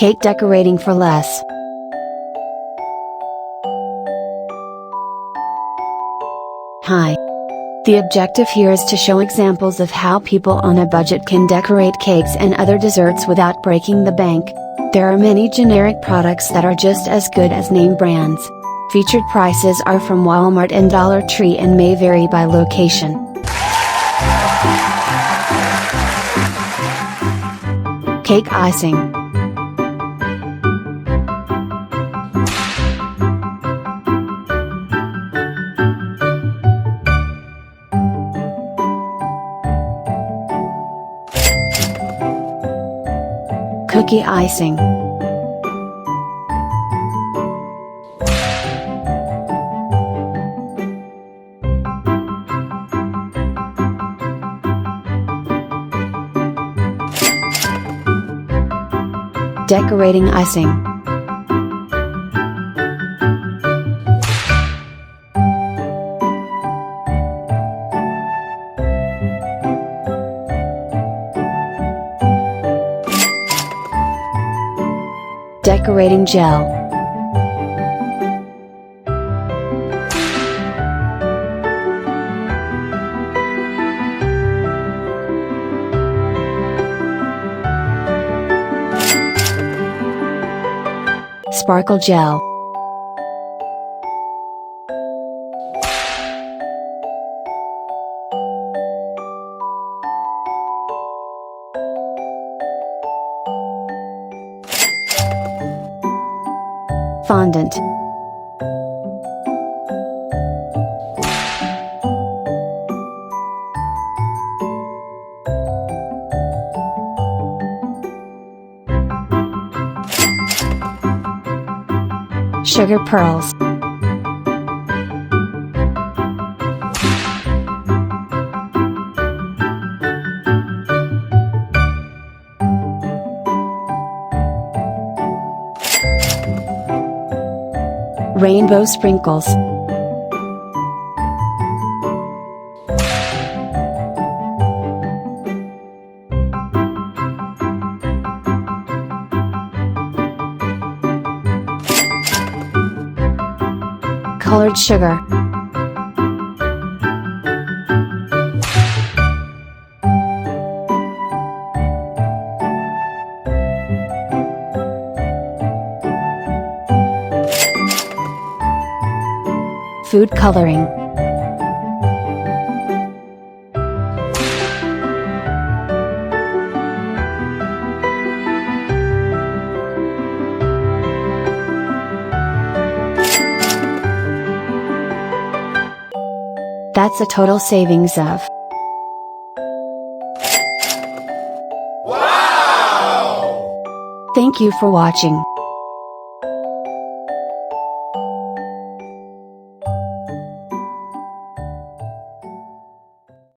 Cake decorating for less. Hi. The objective here is to show examples of how people on a budget can decorate cakes and other desserts without breaking the bank. There are many generic products that are just as good as name brands. Featured prices are from Walmart and Dollar Tree and may vary by location. Cake icing. Cookie icing. Decorating icing. Decorating gel. Sparkle gel. Fondant. Sugar pearls. Rainbow sprinkles. Colored sugar. Food coloring. That's a total savings of. Wow! Thank you for watching.